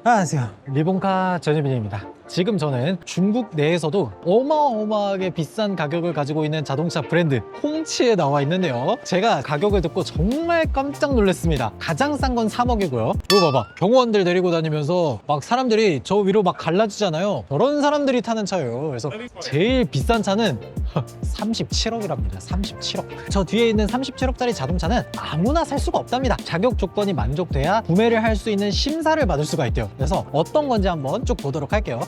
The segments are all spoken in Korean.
안녕하세요, 리본카 전유빈입니다. 지금 저는 중국 내에서도 어마어마하게 비싼 가격을 가지고 있는 자동차 브랜드 홍치에 나와 있는데요, 제가 가격을 듣고 정말 깜짝 놀랐습니다. 가장 싼 건 3억이고요 이거 봐봐, 경호원들 데리고 다니면서 막 사람들이 저 위로 막 갈라지잖아요. 저런 사람들이 타는 차예요. 그래서 제일 비싼 차는 37억이랍니다 37억. 저 뒤에 있는 37억짜리 자동차는 아무나 살 수가 없답니다. 자격 조건이 만족돼야 구매를 할 수 있는 심사를 받을 수가 있대요. 그래서 어떤 건지 한번 쭉 보도록 할게요.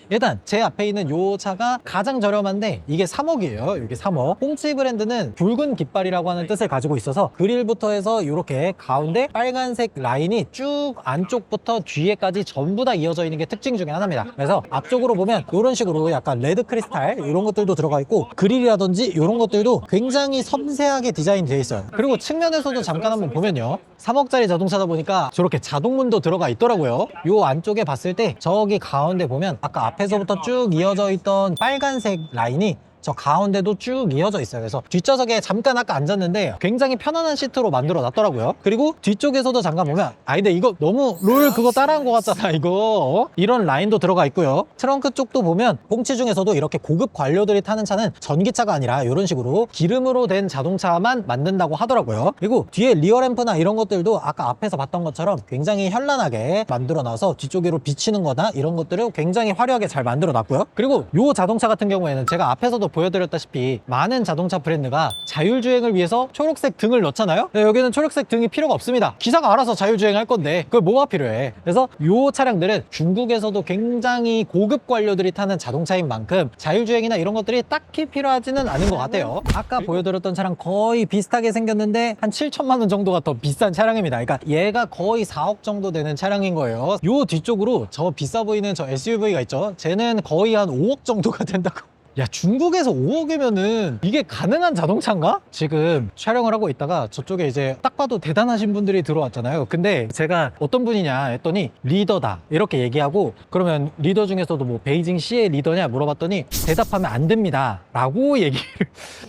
일단 제 앞에 있는 요 차가 가장 저렴한데 이게 3억이에요. 이게 3억. 홍치 브랜드는 붉은 깃발이라고 하는 뜻을 가지고 있어서 그릴부터 해서 이렇게 가운데 빨간색 라인이 쭉 안쪽부터 뒤에까지 전부 다 이어져 있는 게 특징 중에 하나입니다. 그래서 앞쪽으로 보면 이런 식으로 약간 레드 크리스탈 이런 것들도 들어가 있고, 그릴이라든지 이런 것들도 굉장히 섬세하게 디자인 되어 있어요. 그리고 측면에서도 잠깐 한번 보면요, 3억짜리 자동차다 보니까 저렇게 자동문도 들어가 있더라고요. 요 안쪽에 봤을 때 저기 가운데 보면 아까 앞에서부터 쭉 이어져 있던 빨간색 라인이 저 가운데도 쭉 이어져 있어요. 그래서 뒷좌석에 잠깐 아까 앉았는데 굉장히 편안한 시트로 만들어 놨더라고요. 그리고 뒤쪽에서도 잠깐 보면 근데 이거 너무 롤 그거 따라한 것 같잖아 이거. 이런 라인도 들어가 있고요. 트렁크 쪽도 보면 홍치 중에서도 이렇게 고급 관료들이 타는 차는 전기차가 아니라 이런 식으로 기름으로 된 자동차만 만든다고 하더라고요. 그리고 뒤에 리어램프나 이런 것들도 아까 앞에서 봤던 것처럼 굉장히 현란하게 만들어 놔서 뒤쪽으로 비치는 거나 이런 것들을 굉장히 화려하게 잘 만들어 놨고요. 그리고 이 자동차 같은 경우에는 제가 앞에서도 보여드렸다시피 많은 자동차 브랜드가 자율주행을 위해서 초록색 등을 넣잖아요. 여기는 초록색 등이 필요가 없습니다. 기사가 알아서 자율주행 할 건데 그걸 뭐가 필요해. 그래서 이 차량들은 중국에서도 굉장히 고급 관료들이 타는 자동차인 만큼 자율주행이나 이런 것들이 딱히 필요하지는 않은 것 같아요. 아까 보여드렸던 차랑 거의 비슷하게 생겼는데 한 7천만 원 정도가 더 비싼 차량입니다. 그러니까 얘가 거의 4억 정도 되는 차량인 거예요. 요 뒤쪽으로 저 비싸 보이는 저 SUV가 있죠, 쟤는 거의 한 5억 정도가 된다고. 야, 중국에서 5억이면은 이게 가능한 자동차인가? 지금 촬영을 하고 있다가 저쪽에 이제 딱 봐도 대단하신 분들이 들어왔잖아요. 근데 제가 어떤 분이냐 했더니 리더다 이렇게 얘기하고, 그러면 리더 중에서도 뭐 베이징시의 리더냐 물어봤더니 대답하면 안 됩니다 라고 얘기를.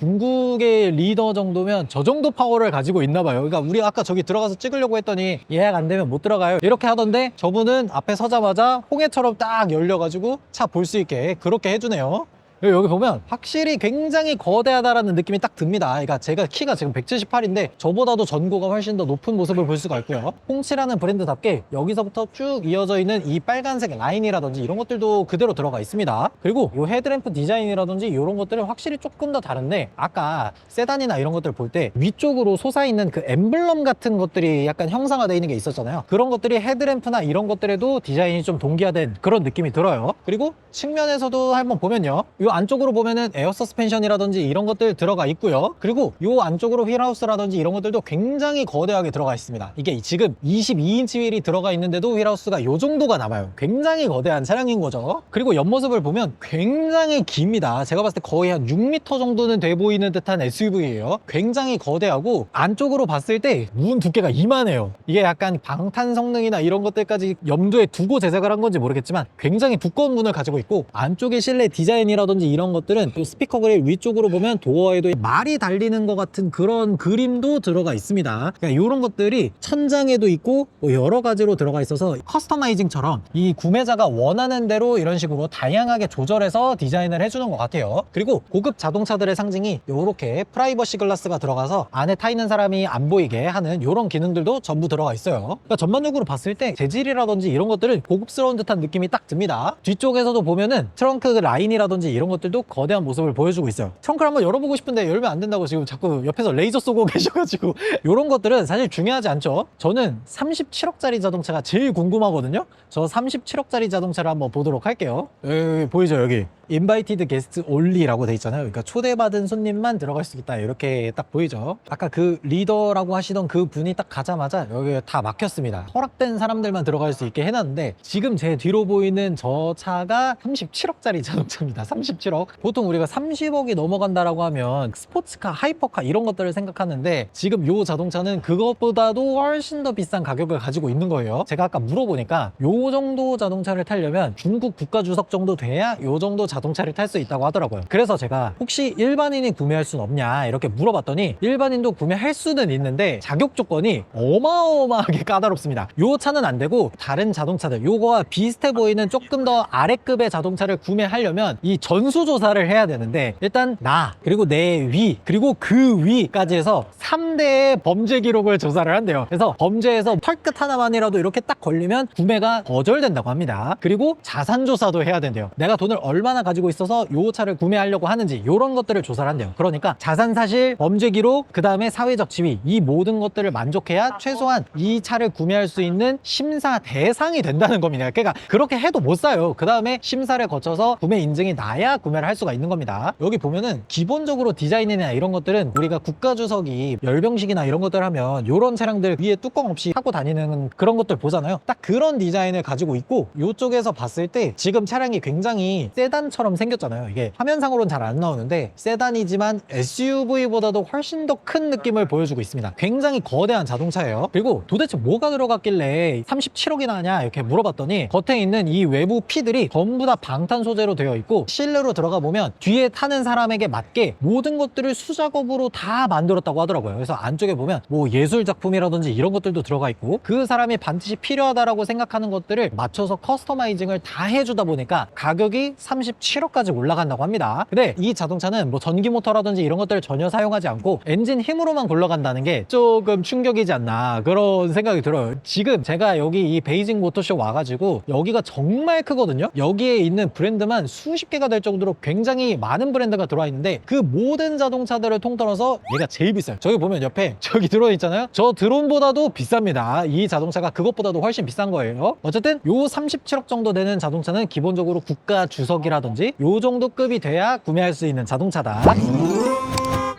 중국의 리더 정도면 저 정도 파워를 가지고 있나 봐요. 그러니까 우리 아까 저기 들어가서 찍으려고 했더니 예약 안 되면 못 들어가요 이렇게 하던데, 저분은 앞에 서자마자 홍해처럼 딱 열려가지고 차 볼 수 있게 그렇게 해주네요. 여기 보면 확실히 굉장히 거대하다라는 느낌이 딱 듭니다. 그러니까 제가 키가 지금 178인데 저보다도 전고가 훨씬 더 높은 모습을 볼 수가 있고요. 홍치라는 브랜드답게 여기서부터 쭉 이어져 있는 이 빨간색 라인이라든지 이런 것들도 그대로 들어가 있습니다. 그리고 이 헤드램프 디자인이라든지 이런 것들은 확실히 조금 더 다른데, 아까 세단이나 이런 것들 볼 때 위쪽으로 솟아있는 그 엠블럼 같은 것들이 약간 형상화되어 있는 게 있었잖아요. 그런 것들이 헤드램프나 이런 것들에도 디자인이 좀 동기화된 그런 느낌이 들어요. 그리고 측면에서도 한번 보면요, 이 안쪽으로 보면은 에어 서스펜션이라든지 이런 것들 들어가 있고요. 그리고 이 안쪽으로 휠하우스라든지 이런 것들도 굉장히 거대하게 들어가 있습니다. 이게 지금 22인치 휠이 들어가 있는데도 휠하우스가 이 정도가 남아요. 굉장히 거대한 차량인 거죠. 그리고 옆모습을 보면 굉장히 깁니다. 제가 봤을 때 거의 한 6m 정도는 돼 보이는 듯한 SUV예요. 굉장히 거대하고 안쪽으로 봤을 때 문 두께가 이만해요. 이게 약간 방탄 성능이나 이런 것들까지 염두에 두고 제작을 한 건지 모르겠지만 굉장히 두꺼운 문을 가지고 있고, 안쪽에 실내 디자인이라든지 이런 것들은 스피커 그릴 위쪽으로 보면 도어에도 말이 달리는 것 같은 그런 그림도 들어가 있습니다. 그러니까 이런 것들이 천장에도 있고 뭐 여러 가지로 들어가 있어서 커스터마이징처럼 이 구매자가 원하는 대로 이런 식으로 다양하게 조절해서 디자인을 해주는 것 같아요. 그리고 고급 자동차들의 상징이 이렇게 프라이버시 글라스가 들어가서 안에 타 있는 사람이 안 보이게 하는 이런 기능들도 전부 들어가 있어요. 그러니까 전반적으로 봤을 때 재질이라든지 이런 것들은 고급스러운 듯한 느낌이 딱 듭니다. 뒤쪽에서도 보면은 트렁크 라인이라든지 이런 것들도 거대한 모습을 보여주고 있어요. 트렁크를 한번 열어보고 싶은데 열면 안 된다고 지금 자꾸 옆에서 레이저 쏘고 계셔가지고 이런 것들은 사실 중요하지 않죠. 저는 37억짜리 자동차가 제일 궁금하거든요. 저 37억짜리 자동차를 한번 보도록 할게요. 여기 보이죠? 여기 인바이티드 게스트 올리라고 돼 있잖아요. 그러니까 초대받은 손님만 들어갈 수 있다 이렇게 딱 보이죠. 아까 그 리더라고 하시던 그 분이 딱 가자마자 여기 다 막혔습니다. 허락된 사람들만 들어갈 수 있게 해놨는데, 지금 제 뒤로 보이는 저 차가 37억짜리 자동차입니다. 37억. 보통 우리가 30억이 넘어간다라고 하면 스포츠카, 하이퍼카 이런 것들을 생각하는데 지금 요 자동차는 그것보다도 훨씬 더 비싼 가격을 가지고 있는 거예요. 제가 아까 물어보니까 요 정도 자동차를 타려면 중국 국가 주석 정도 돼야 요 정도 자동차를 탈 수 있다고 하더라고요. 그래서 제가 혹시 일반인이 구매할 수는 없냐 이렇게 물어봤더니 일반인도 구매할 수는 있는데 자격 조건이 어마어마하게 까다롭습니다. 요 차는 안 되고 다른 자동차들 요거와 비슷해 보이는 조금 더 아래급의 자동차를 구매하려면 이 전수조사를 해야 되는데 일단 나 그리고 내 위 그리고 그 위까지 해서 3대의 범죄 기록을 조사를 한대요. 그래서 범죄에서 털끝 하나만이라도 이렇게 딱 걸리면 구매가 거절된다고 합니다. 그리고 자산 조사도 해야 된대요. 내가 돈을 얼마나 가지고 있어서 요 차를 구매하려고 하는지 이런 것들을 조사를 한대요. 그러니까 자산 사실, 범죄 기록, 그 다음에 사회적 지위 이 모든 것들을 만족해야 최소한 이 차를 구매할 수 있는 심사 대상이 된다는 겁니다. 그러니까 그렇게 해도 못 사요. 그 다음에 심사를 거쳐서 구매 인증이 나야 구매를 할 수가 있는 겁니다. 여기 보면은 기본적으로 디자인이나 이런 것들은 우리가 국가 주석이 열병식이나 이런 것들 하면 이런 차량들 위에 뚜껑 없이 타고 다니는 그런 것들 보잖아요. 딱 그런 디자인을 가지고 있고 이쪽에서 봤을 때 지금 차량이 굉장히 세단처럼 생겼잖아요. 이게 화면상으로는 잘 안 나오는데 세단이지만 SUV보다도 훨씬 더 큰 느낌을 보여주고 있습니다. 굉장히 거대한 자동차예요. 그리고 도대체 뭐가 들어갔길래 37억이나 하냐 이렇게 물어봤더니 겉에 있는 이 외부 피들이 전부 다 방탄 소재로 되어 있고 실내로 들어가 보면 뒤에 타는 사람에게 맞게 모든 것들을 수작업으로 다 만들었다고 하더라고요. 그래서 안쪽에 보면 뭐 예술 작품이라든지 이런 것들도 들어가 있고 그 사람이 반드시 필요하다라고 생각하는 것들을 맞춰서 커스터마이징을 다 해주다 보니까 가격이 37억까지 올라간다고 합니다. 근데 이 자동차는 뭐 전기 모터라든지 이런 것들을 전혀 사용하지 않고 엔진 힘으로만 굴러간다는 게 조금 충격이지 않나 그런 생각이 들어요. 지금 제가 여기 이 베이징 모터쇼 와가지고 여기가 정말 크거든요. 여기에 있는 브랜드만 수십 개가 될 정도로 굉장히 많은 브랜드가 들어와 있는데 그 모든 자동차들을 통틀어서 얘가 제일 비싸요. 저기 보면 옆에 저기 드론 있잖아요. 저 드론보다도 비쌉니다. 이 자동차가 그것보다도 훨씬 비싼 거예요. 어쨌든 요 37억 정도 되는 자동차는 기본적으로 국가 주석이라든지 요 정도 급이 돼야 구매할 수 있는 자동차다.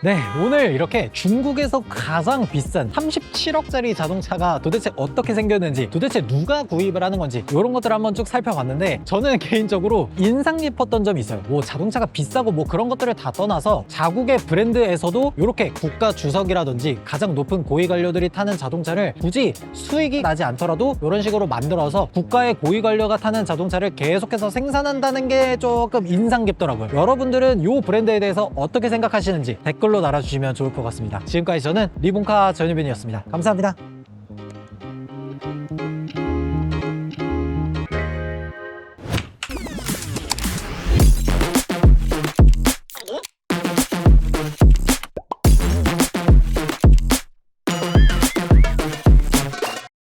네, 오늘 이렇게 중국에서 가장 비싼 37억짜리 자동차가 도대체 어떻게 생겼는지, 도대체 누가 구입을 하는 건지 이런 것들을 한번 쭉 살펴봤는데 저는 개인적으로 인상 깊었던 점이 있어요. 뭐 자동차가 비싸고 뭐 그런 것들을 다 떠나서 자국의 브랜드에서도 이렇게 국가 주석이라든지 가장 높은 고위 관료들이 타는 자동차를 굳이 수익이 나지 않더라도 이런 식으로 만들어서 국가의 고위 관료가 타는 자동차를 계속해서 생산한다는 게 조금 인상 깊더라고요. 여러분들은 이 브랜드에 대해서 어떻게 생각하시는지 댓글로 달아주시면 좋을 것 같습니다. 지금까지 저는 리본카 전유빈이었습니다. 감사합니다.